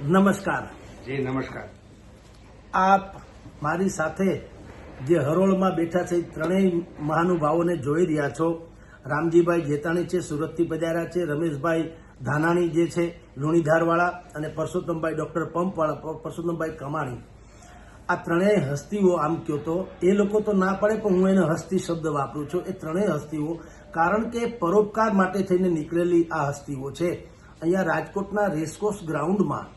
નમસ્કાર. જી નમસ્કાર. આપ મારી સાથે જે હરોળમાં બેઠા છે ત્રણેય મહાનુભાવોને જોઈ રહ્યા છો. રામજીભાઈ જેતાણી છે, સુરતથી પધાર્યા છે. રમેશભાઈ ધાનાણી જે છે લુણીધારવાળા, અને પરસોત્તમભાઈ ડોક્ટર પંપવાળા, પરસોત્તમભાઈ કમાણી. આ ત્રણેય હસ્તીઓ, આમ કહો તો એ લોકો તો ના પડે પણ હું એને હસ્તી શબ્દ વાપરું છું. એ ત્રણેય હસ્તીઓ કારણ કે પરોપકાર માટે થઈને નીકળેલી આ હસ્તીઓ છે. અહીંયા રાજકોટના રેસકોર્સ ગ્રાઉન્ડમાં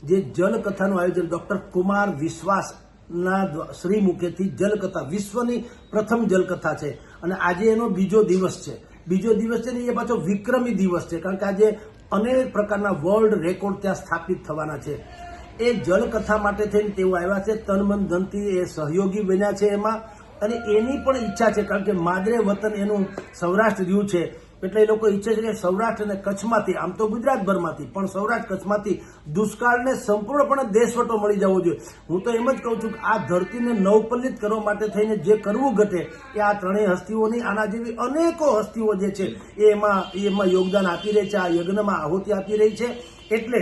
જે જલકથાનું આયોજન ડોક્ટર કુમાર વિશ્વાસના શ્રી મુખેથી જલકથા, વિશ્વની પ્રથમ જલકથા છે અને આજે એનો બીજો દિવસ છે. બીજો દિવસ છે ને એ પાછો વિક્રમી દિવસ છે, કારણ કે આજે અનેક પ્રકારના વર્લ્ડ રેકોર્ડ ત્યાં સ્થાપિત થવાના છે. એ જલકથા માટે થઈને તેઓ આવ્યા છે. તન મન ધનથી એ સહયોગી બન્યા છે એમાં, અને એની પણ ઈચ્છા છે કારણ કે માદરે વતન એનું સૌરાષ્ટ્ર રહ્યું છે. એટલે એ લોકો ઈચ્છે છે કે સૌરાષ્ટ્ર અને કચ્છમાંથી, આમ તો ગુજરાતભરમાંથી પણ સૌરાષ્ટ્ર કચ્છમાંથી દુષ્કાળને સંપૂર્ણપણે દેશવટો મળી જવો જોઈએ. હું તો એમ જ કહું છું કે આ ધરતીને નવપલ્લિત કરવા માટે થઈને જે કરવું ઘટે એ આ ત્રણેય હસ્તીઓની, આના જેવી અનેકો હસ્તીઓ જે છે એમાં યોગદાન આપી રહી છે, આ યજ્ઞમાં આહુતિ આપી રહી છે. એટલે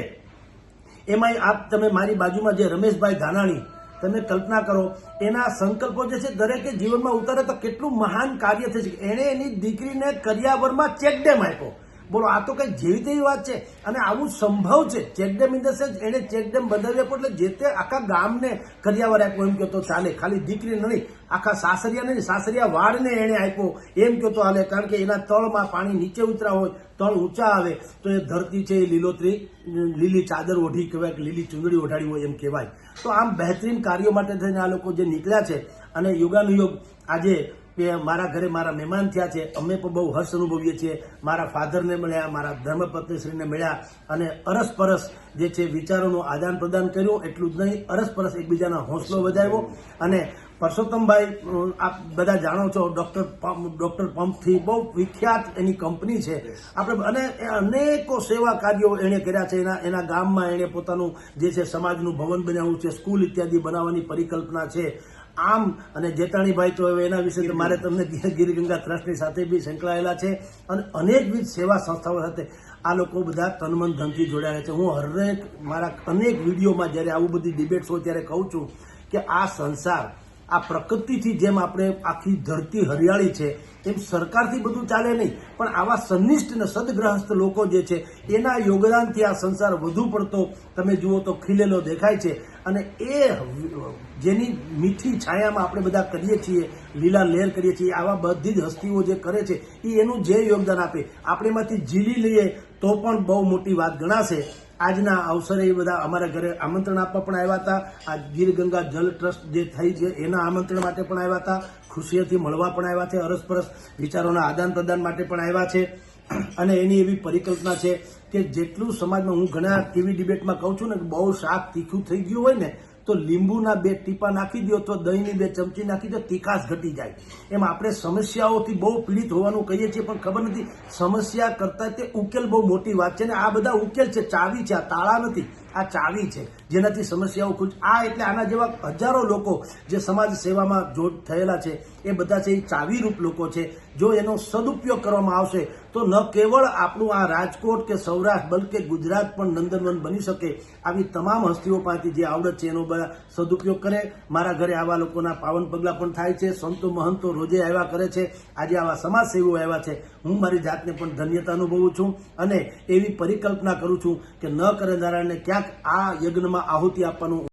એમાં આપ તમે મારી બાજુમાં જે રમેશભાઈ ધાનાણી, તમે કલ્પના કરો એના સંકલ્પો જે છે દરેકે જીવનમાં ઉતારે તો કેટલું મહાન કાર્ય થઈ શકે. એણે એની દીકરીને કરિયાવરમાં ચેકડેમ આપ્યો. બોલો, આ તો કઈ જેવી તેવી વાત છે. અને આવું સંભવ છે. ચેકડેમ ઇન ધ સેન્સ એણે ચેકડેમ બંધાવી આપ્યો એટલે જે તે આખા ગામને કરિયાવર આપ્યો એમ કહો તો ચાલે. ખાલી દીકરી નહીં, આખા સાસરિયા નહીં, સાસરિયા વાડને એણે આપ્યો એમ કહો તો હાલે. કારણ કે એના તળમાં પાણી નીચે ઉતરા હોય, તળ ઊંચા આવે તો એ ધરતી છે એ લીલોતરી, લીલી ચાદર ઓઢી કહેવાય કે લીલી ચૂંદડી ઓઢાડી હોય એમ કહેવાય. તો આમ બહેતરીન કાર્યો માટે થઈને આ લોકો જે નીકળ્યા છે અને યોગાનુયોગ આજે મારા ઘરે મારા મહેમાન થયા છે. અમે પણ બહુ હર્ષ અનુભવીએ છીએ. મારા ફાધરને મળ્યા, મારા ધર્મપત્નીશ્રીને મળ્યા અને અરસપરસ જે છે વિચારોનું આદાન પ્રદાન કર્યું. એટલું જ નહીં, અરસપરસ એકબીજાના હોંસલો વધાર્યો. અને પરસોત્તમભાઈ, આપ બધા જાણો છો, ડોક્ટર પંપથી બહુ વિખ્યાત એની કંપની છે આપણે, અને અનેકો સેવા કાર્યો એણે કર્યા છે. એના ગામમાં એણે પોતાનું જે છે સમાજનું ભવન બનાવ્યું છે, સ્કૂલ ઇત્યાદિ બનાવવાની પરિકલ્પના છે. આમ, અને જેતાણીભાઈ તો હવે એના વિશે મારે તમને ગીરગંગા ટ્રસ્ટની સાથે બી સંકળાયેલા છે અને અનેકવિધ સેવા સંસ્થાઓ સાથે આ લોકો બધા તનમન ધનથી જોડાયેલા છે. હું હરેક મારા અનેક વિડીયોમાં જ્યારે આવું બધી ડિબેટ્સ હોય ત્યારે કહું છું કે આ સંસાર, આ પ્રકૃતિથી જેમ આપણે આખી ધરતી હરિયાળી છે એમ સરકારથી બધું ચાલે નહીં, પણ આવા સનિષ્ઠ અને સદગ્રહસ્થ લોકો જે છે એના યોગદાનથી આ સંસાર વધુ પડતો તમે જુઓ તો ખીલેલો દેખાય છે. અને એ જેની મીઠી છાયામાં આપણે બધા કરીએ છીએ, લીલા લહેર કરીએ છીએ, આવા બધી જ હસ્તીઓ જે કરે છે એ એનું જે યોગદાન આપે આપણે એમાંથી ઝીલી લઈએ તો પણ બહુ મોટી વાત ગણાશે. આજના અવસરે એ બધા અમારા ઘરે આમંત્રણ આપવા પણ આવ્યા હતા. આ ગીરગંગા જલ ટ્રસ્ટ જે થઈ છે એના આમંત્રણ માટે પણ આવ્યા હતા. ખુશીઓથી મળવા પણ આવ્યા છે. અરસપરસ વિચારોના આદાન પ્રદાન માટે પણ આવ્યા છે. અને એની એવી પરિકલ્પના છે કે જેટલું સમાજમાં, હું ઘણા ટીવી ડિબેટમાં કહું છું ને કે બહુ શાક તીખું થઈ ગયું હોય ને તો લીંબુના 2 ટીપા નાખી દો તો દહીંની 2 ચમચી નાખી દો, તીખાશ ઘટી જાય. એમ આપણે સમસ્યાઓથી બહુ પીડિત હોવાનું કહીએ છીએ પણ ખબર નથી સમસ્યા કરતા તે ઉકેલ બહુ મોટી વાત છે. ને આ બધા ઉકેલ છે, ચાવી છે, આ તાળા નથી, આ ચાવી છે જેનાથી સમસ્યાઓ એટલે આના જેવા હજારો લોકો જે સમાજ સેવામાં જોડ થયેલા છે એ બધા છે એ ચાવીરૂપ લોકો છે. જો એનો સદુપયોગ કરવામાં આવશે તો ન કેવળ આપણું આ રાજકોટ કે સૌરાષ્ટ્ર બલકે ગુજરાત પણ નંદનવન બની શકે. આવી તમામ હસ્તીઓ પાસેથી જે આવડત છે એનો બધા સદુપયોગ કરે. મારા ઘરે આવા લોકોના પાવન પગલાં પણ થાય છે. સંતો મહંતો રોજે આવ્યા કરે છે. આજે આવા સમાજસેવીઓ આવ્યા છે. હું મારી જાતને પણ ધન્યતા અનુભવું છું અને એવી પરિકલ્પના કરું છું કે ન કરે નારાયણને ક્યાંક આ યજ્ઞમાં આહુતિ આપવાનું